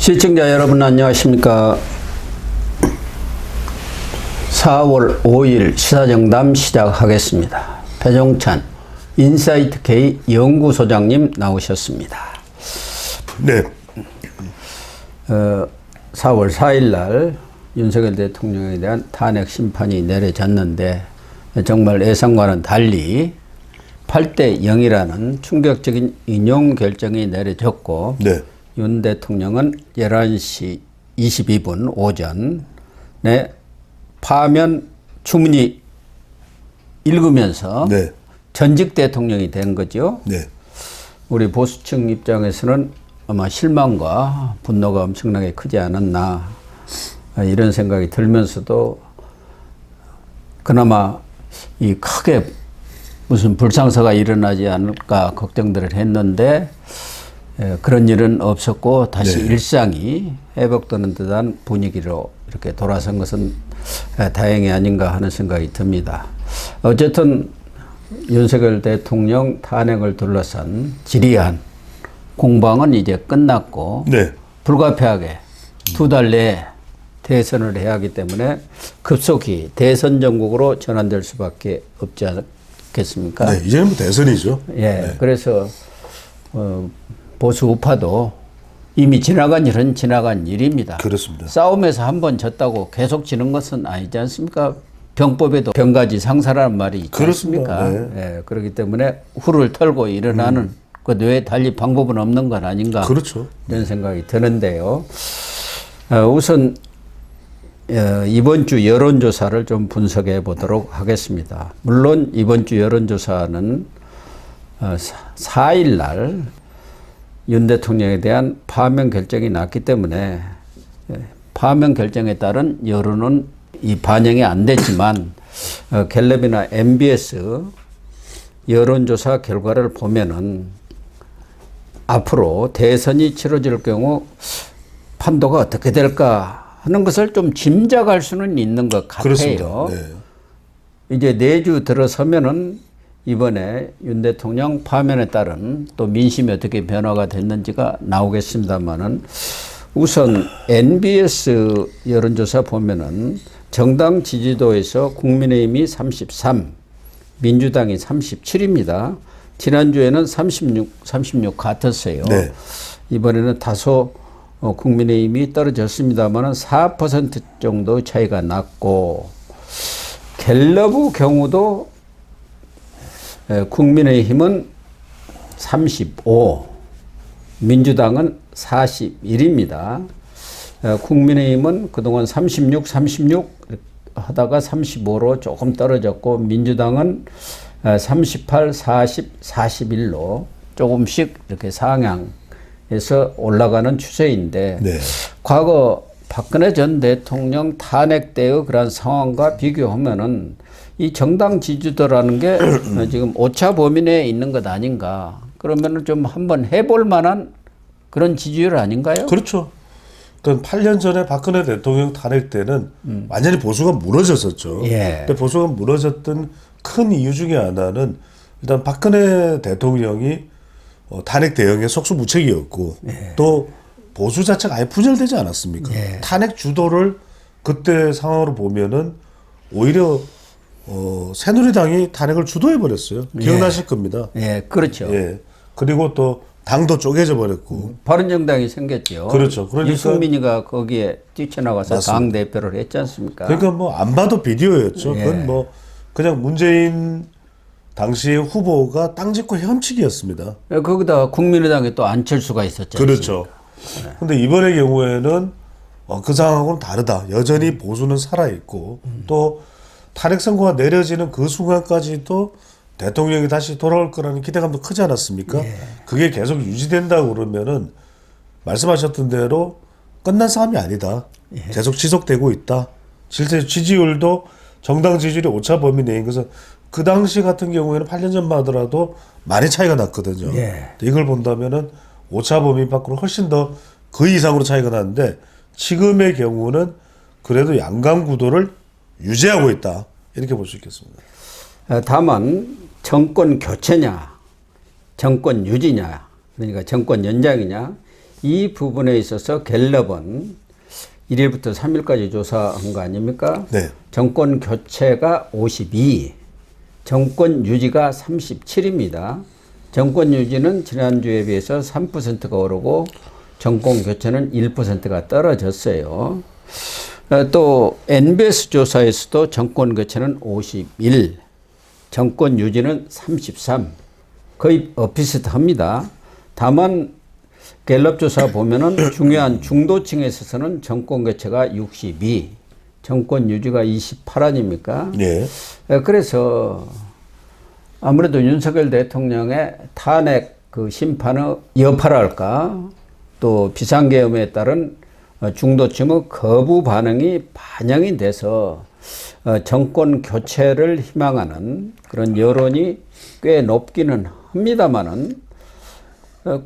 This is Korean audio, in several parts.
시청자 여러분 안녕하십니까. 4월 5일 시사정담 시작하겠습니다. 배종찬 인사이트 K 연구소장님 나오셨습니다. 네. 4월 4일 날 윤석열 대통령에 대한 탄핵 심판이 내려졌는데 정말 예상과는 달리 8대 0이라는 충격적인 인용 결정이 내려졌고 네. 윤 대통령은 11시 22분 오전에 파면 주문이 읽으면서 네. 전직 대통령이 된 거죠. 네. 우리 보수층 입장에서는 아마 실망과 분노가 엄청나게 크지 않았나 이런 생각이 들면서도 그나마 이 크게 무슨 불상사가 일어나지 않을까 걱정들을 했는데 그런 일은 없었고 다시 네. 일상이 회복되는 듯한 분위기로 이렇게 돌아선 것은 다행이 아닌가 하는 생각이 듭니다. 어쨌든 윤석열 대통령 탄핵을 둘러싼 지리한 공방은 이제 끝났고 네. 불가피하게 2달 내에 대선을 해야 하기 때문에 급속히 대선 전국으로 전환될 수밖에 없지 않겠습니까? 네. 이제는 뭐 대선이죠. 예. 네. 그래서 보수 우파도 이미 지나간 일은 지나간 일입니다. 그렇습니다. 싸움에서 한 번 졌다고 계속 지는 것은 아니지 않습니까? 병법에도 병가지 상사라는 말이 있지 그렇습니다. 않습니까? 예. 그렇기 때문에 후를 털고 일어나는 그 외에 달리 방법은 없는 건 아닌가. 그렇죠. 이런 생각이 드는데요. 우선 이번 주 여론조사를 좀 분석해 보도록 하겠습니다. 물론 이번 주 여론조사는 4일 날 윤 대통령에 대한 파면 결정이 났기 때문에 파면 결정에 따른 여론은 이 반영이 안 됐지만 갤럽이나 MBS 여론조사 결과를 보면은 앞으로 대선이 치러질 경우 판도가 어떻게 될까 하는 것을 좀 짐작할 수는 있는 것 같아요. 그렇습니다. 네. 이제 내주 들어서면은 이번에 윤 대통령 파면에 따른 또 민심이 어떻게 변화가 됐는지가 나오겠습니다만은 우선 NBS 여론조사 보면은 정당 지지도에서 국민의힘이 33, 민주당이 37입니다. 지난주에는 36 같았어요. 네. 이번에는 다소 국민의힘이 떨어졌습니다만은 4% 정도 차이가 났고 갤럽의 경우도 국민의힘은 35, 민주당은 41입니다. 국민의힘은 그동안 36 하다가 35로 조금 떨어졌고 민주당은 38, 40, 41로 조금씩 이렇게 상향해서 올라가는 추세인데 네. 과거 박근혜 전 대통령 탄핵 때의 그런 상황과 비교하면은 이 정당 지지도라는 게 지금 오차 범위 내에 있는 것 아닌가. 그러면은 좀 한번 해볼 만한 그런 지지율 아닌가요? 그렇죠. 그러니까 8년 전에 박근혜 대통령 탄핵 때는 완전히 보수가 무너졌었죠. 예. 근데 보수가 무너졌던 큰 이유 중에 하나는 일단 박근혜 대통령이 탄핵 대응에 속수무책이었고 예. 또 보수 자체가 아예 분열되지 않았습니까? 예. 탄핵 주도를 그때 상황으로 보면은 오히려 새누리당이 탄핵을 주도해 버렸어요. 기억나실 겁니다. 예, 그렇죠. 예. 그리고 또 당도 쪼개져 버렸고. 바른정당이 생겼죠. 그렇죠. 그러니까 유승민이가 거기에 뛰쳐나가서 맞습니다. 당 대표를 했지 않습니까? 그러니까 뭐 안 봐도 비디오였죠. 예. 그건 뭐 그냥 문재인 당시의 후보가 땅 짚고 헤엄치기였습니다. 거기다가 국민의당에 또 안철수가 있었죠. 그렇죠. 근데 이번의 경우에는 그 상황하고는 다르다. 여전히 보수는 살아있고 또 탄핵 선고가 내려지는 그 순간까지도 대통령이 다시 돌아올 거라는 기대감도 크지 않았습니까? 예. 그게 계속 유지된다고 그러면은 말씀하셨던 대로 끝난 싸움이 아니다. 예. 계속 지속되고 있다. 실제 지지율도 정당 지지율이 오차 범위 내인 것은 그 당시 같은 경우에는 8년 전만 하더라도 많이 차이가 났거든요. 예. 이걸 본다면은 오차 범위 밖으로 훨씬 더 그 이상으로 차이가 나는데 지금의 경우는 그래도 양강 구도를 유지하고 있다. 이렇게 볼 수 있겠습니다. 다만 정권 교체냐, 정권 유지냐, 그러니까 정권 연장이냐 이 부분에 있어서 갤럽은 1일부터 3일까지 조사한 거 아닙니까? 네. 정권 교체가 52, 정권 유지가 37입니다. 정권 유지는 지난주에 비해서 3%가 오르고 정권 교체는 1%가 떨어졌어요. 또 NBS 조사에서도 정권 교체는 51, 정권 유지는 33, 거의 비슷합니다. 다만 갤럽 조사 보면은 중요한 중도층에 있어서는 정권 교체가 62, 정권 유지가 28 아닙니까? 예. 그래서 아무래도 윤석열 대통령의 탄핵 그 심판의 여파랄까, 또 비상계엄에 따른 중도층의 거부 반응이 반영이 돼서 정권 교체를 희망하는 그런 여론이 꽤 높기는 합니다만은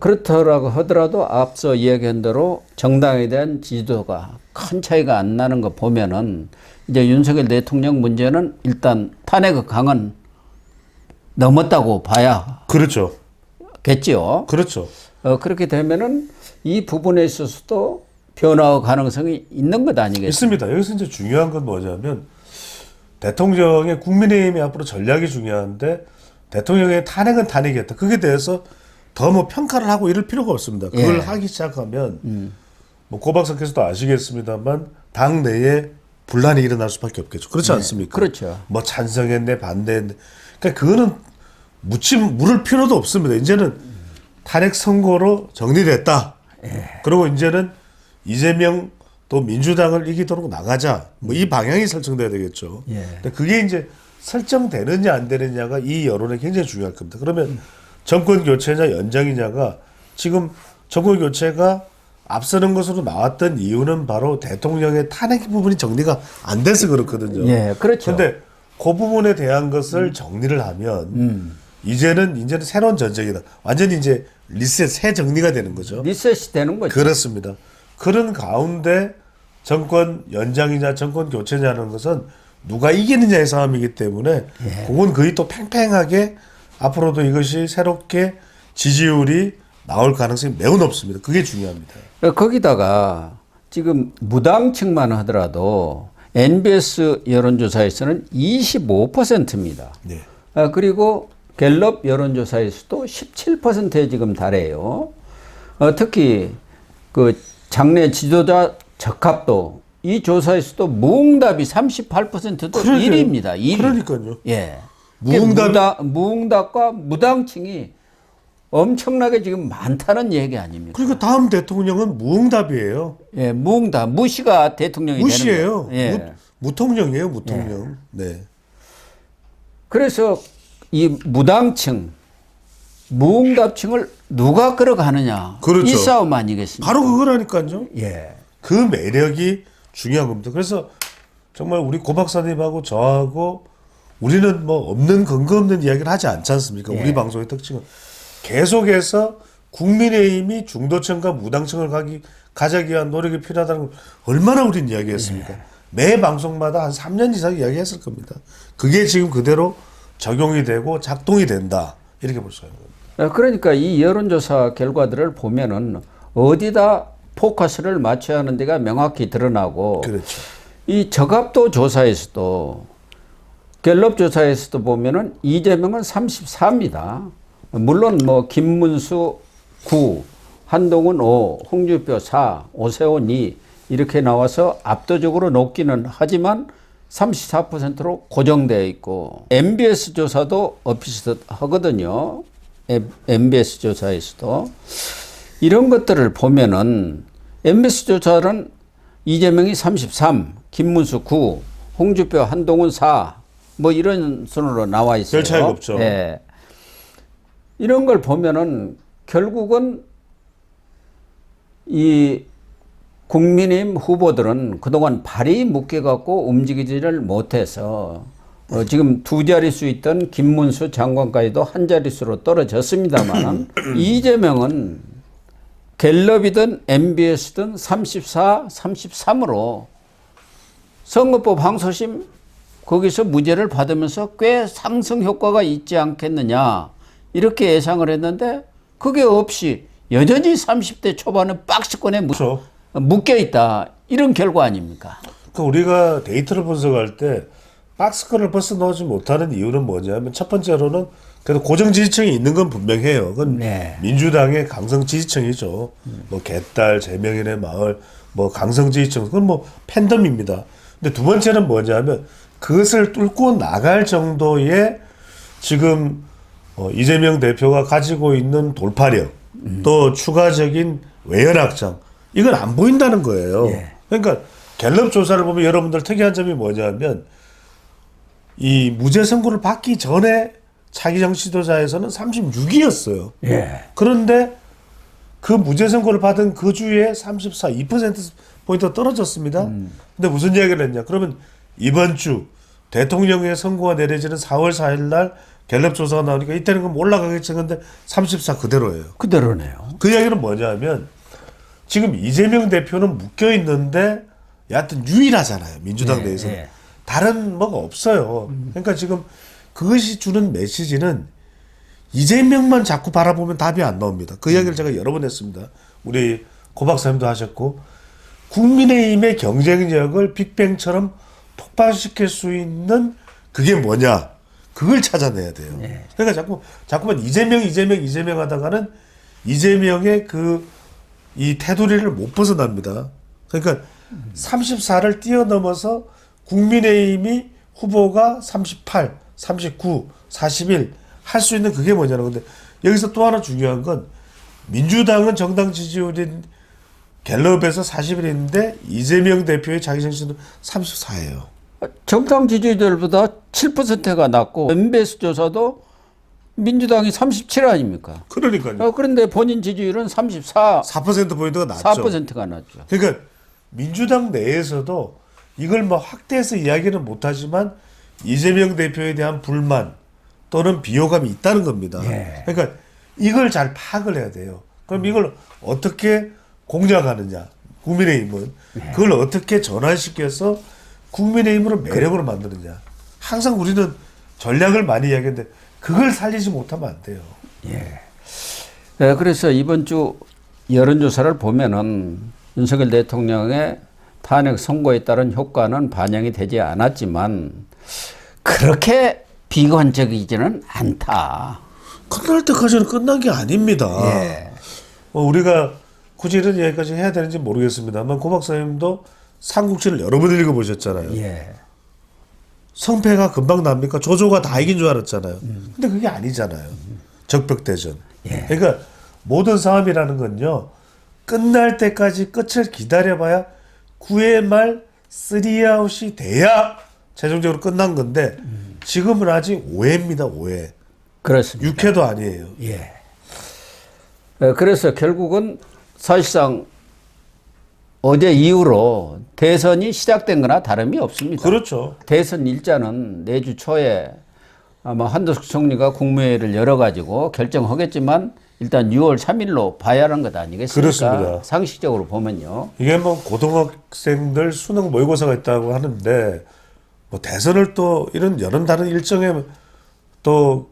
그렇더라고 하더라도 앞서 이야기한 대로 정당에 대한 지지도가 큰 차이가 안 나는 거 보면은 이제 윤석열 대통령 문제는 일단 탄핵의 강은 넘었다고 봐야 그렇죠. 겠지요. 그렇죠. 그렇게 되면은 이 부분에 있어서도 변화의 가능성이 있는 것 아니겠습니까? 있습니다. 여기서 이제 중요한 건 뭐냐면 대통령의 국민의힘이 앞으로 전략이 중요한데 대통령의 탄핵은 탄핵이었다. 그게 대해서 더 뭐 평가를 하고 이럴 필요가 없습니다. 그걸 예. 하기 시작하면 뭐 고박사께서도 아시겠습니다만 당 내에 분란이 일어날 수밖에 없겠죠. 그렇지 않습니까? 그렇죠. 뭐 찬성했네, 반대했네. 그러니까 그거는 물을 필요도 없습니다. 이제는 탄핵 선고로 정리됐다. 그리고 이제는 이재명 또 민주당을 이기도록 나가자. 뭐 이 방향이 설정돼야 되겠죠. 예. 근데 그게 이제 설정되느냐 안 되느냐가 이 여론에 굉장히 중요할 겁니다. 그러면 정권 교체냐 연장이냐가 지금 정권 교체가 앞서는 것으로 나왔던 이유는 바로 대통령의 탄핵 부분이 정리가 안 돼서 그렇거든요. 예, 그렇죠. 그런데 그 부분에 대한 것을 정리를 하면 이제는 새로운 전쟁이다. 완전히 이제 리셋 새 정리가 되는 거죠. 리셋이 되는 거죠. 그렇습니다. 그런 가운데 정권 연장이냐 정권 교체냐는 것은 누가 이기느냐의 싸움이기 때문에 그건 거의 또 팽팽하게 앞으로도 이것이 새롭게 지지율이 나올 가능성이 매우 높습니다. 그게 중요합니다. 거기다가 지금 무당층만 하더라도 NBS 여론조사에서는 25%입니다. 네. 그리고 갤럽 여론조사에서도 17%에 지금 달해요. 특히 그 장래 지도자 적합도 이 조사에서도 무응답이 38%도 그러게요. 1위입니다. 1위. 그러니까요. 예. 무응답- 무응답과 무당층이 엄청나게 지금 많다는 얘기 아닙니까? 그러니까 다음 대통령은 무응답이에요. 예, 무응답, 무시가 대통령이 무시예요. 되는 거예요. 예. 무통령이에요, 무통령. 네. 그래서 이 무당층, 무응답층을 누가 끌어가느냐. 그렇죠. 이 싸움 아니겠습니까? 바로 그거라니까요. 예. 그 매력이 중요한 겁니다. 그래서 정말 우리 고 박사님하고 저하고 우리는 뭐 없는 근거 없는 이야기를 하지 않지 않습니까? 우리 방송의 특징은 계속해서 국민의힘이 중도층과 무당층을 가자기 위한 노력이 필요하다는 걸 얼마나 우리는 이야기했습니까? 매 방송마다 한 3년 이상 이야기했을 겁니다. 그게 지금 그대로 적용이 되고 작동이 된다. 이렇게 볼 수가 있는 겁니다. 그러니까 이 여론조사 결과들을 보면은 어디다 포커스를 맞춰야 하는 데가 명확히 드러나고 그렇죠. 이 적합도 조사에서도 갤럽 조사에서도 보면은 이재명은 34입니다. 물론 뭐 김문수 9, 한동훈 5, 홍준표 4, 오세훈 2 이렇게 나와서 압도적으로 높기는 하지만 34%로 고정되어 있고 MBS 조사도 비슷하거든요. MBS 조사에서도 이런 것들을 보면은 MBS 조사는 이재명이 33, 김문수 9, 홍준표, 한동훈 4, 뭐 이런 순으로 나와 있어요. 별 차이가 없죠. 예. 이런 걸 보면은 결국은 이 국민의힘 후보들은 그동안 발이 묶여갖고 움직이지를 못해서 지금 두 자릿수 있던 김문수 장관까지도 한 자릿수로 떨어졌습니다만 이재명은 갤럽이든 MBS든 34, 33으로 선거법 항소심 거기서 무죄를 받으면서 꽤 상승 효과가 있지 않겠느냐 이렇게 예상을 했는데 그게 없이 여전히 30대 초반은 박스권에 그렇죠. 묶여 있다. 이런 결과 아닙니까? 그 우리가 데이터를 분석할 때 박스권을 벌써 넣지 못하는 이유는 뭐냐면 첫 번째로는 그래도 고정 지지층이 있는 건 분명해요. 그건 네. 민주당의 강성 지지층이죠. 뭐 개딸, 재명인의 마을, 뭐 강성 지지층 그건 뭐 팬덤입니다. 근데 두 번째는 뭐냐면 그것을 뚫고 나갈 정도의 지금 이재명 대표가 가지고 있는 돌파력, 또 추가적인 외연 확장 이건 안 보인다는 거예요. 예. 그러니까 갤럽 조사를 보면 여러분들 특이한 점이 뭐냐면 이 무죄 선고를 받기 전에 차기정 지도자에서는 36이었어요. 예. 그런데 그 무죄 선고를 받은 그 주에 34, 2%포인트 떨어졌습니다. 근데 무슨 이야기를 했냐? 그러면 이번 주 대통령의 선고가 내려지는 4월 4일 날 갤럽 조사가 나오니까 이때는 그럼 올라가겠지 했는데 34 그대로예요. 그대로네요. 그 이야기는 뭐냐면 지금 이재명 대표는 묶여 있는데 여하튼 유일하잖아요. 민주당 네, 내에서는. 네. 다른 뭐가 없어요. 그러니까 지금 그것이 주는 메시지는 이재명만 자꾸 바라보면 답이 안 나옵니다. 그 이야기를 제가 여러 번 했습니다. 우리 고 박사님도 하셨고 국민의힘의 경쟁력을 빅뱅처럼 폭발시킬 수 있는 그게 뭐냐? 그걸 찾아내야 돼요. 네. 그러니까 자꾸만 이재명 하다가는 이재명의 이 테두리를 못 벗어납니다. 그러니까 34를 뛰어넘어서 국민의힘이 후보가 38, 39, 41 할 수 있는 그게 뭐냐는 건데 여기서 또 하나 중요한 건 민주당은 정당 지지율인 갤럽에서 40일인데 이재명 대표의 자기 정신은 34예요. 정당 지지율보다 7%가 낮고 MBS 조사도 민주당이 37 아닙니까? 그러니까요. 그런데 본인 지지율은 34, 4%포인트가 낮죠. 4%가 낮죠. 그러니까 민주당 내에서도 이걸 뭐 확대해서 이야기는 못하지만 이재명 대표에 대한 불만 또는 비호감이 있다는 겁니다. 예. 그러니까 이걸 잘 파악을 해야 돼요. 그럼 이걸 어떻게 공략하느냐. 국민의힘은 그걸 어떻게 전환시켜서 국민의힘으로 매력으로 만드느냐. 항상 우리는 전략을 많이 이야기하는데 그걸 살리지 못하면 안 돼요. 예. 그래서 이번 주 여론조사를 보면은 윤석열 대통령의 탄핵 선고에 따른 효과는 반영이 되지 않았지만 그렇게 비관적이지는 않다. 끝날 때까지는 끝난 게 아닙니다. 예. 우리가 굳이 이런 이야기까지 해야 되는지 모르겠습니다만 고 박사님도 삼국지를 여러 번 읽어보셨잖아요. 예. 성패가 금방 납니까? 조조가 다 이긴 줄 알았잖아요. 근데 그게 아니잖아요. 적벽대전. 예. 그러니까 모든 싸움이라는 건요. 끝날 때까지 끝을 기다려봐야 9회 말 3아웃이 돼야 최종적으로 끝난 건데 지금은 아직 5회입니다. 5회. 그렇습니다. 6회도 아니에요. 예. 그래서 결국은 사실상 어제 이후로 대선이 시작된 거나 다름이 없습니다. 그렇죠. 대선 일자는 내주 초에 아마 한덕수 총리가 국무회의를 열어가지고 결정하겠지만 일단 6월 3일로 봐야 하는 것 아니겠습니까? 그렇습니다. 상식적으로 보면요. 이게 뭐 고등학생들 수능 모의고사가 있다고 하는데 뭐 대선을 또 이런 여러 다른 일정에 또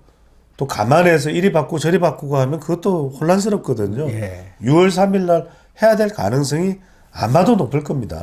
감안해서 이리 바꾸고 저리 바꾸고 하면 그것도 혼란스럽거든요. 예. 6월 3일 날 해야 될 가능성이 아마도 높을 겁니다.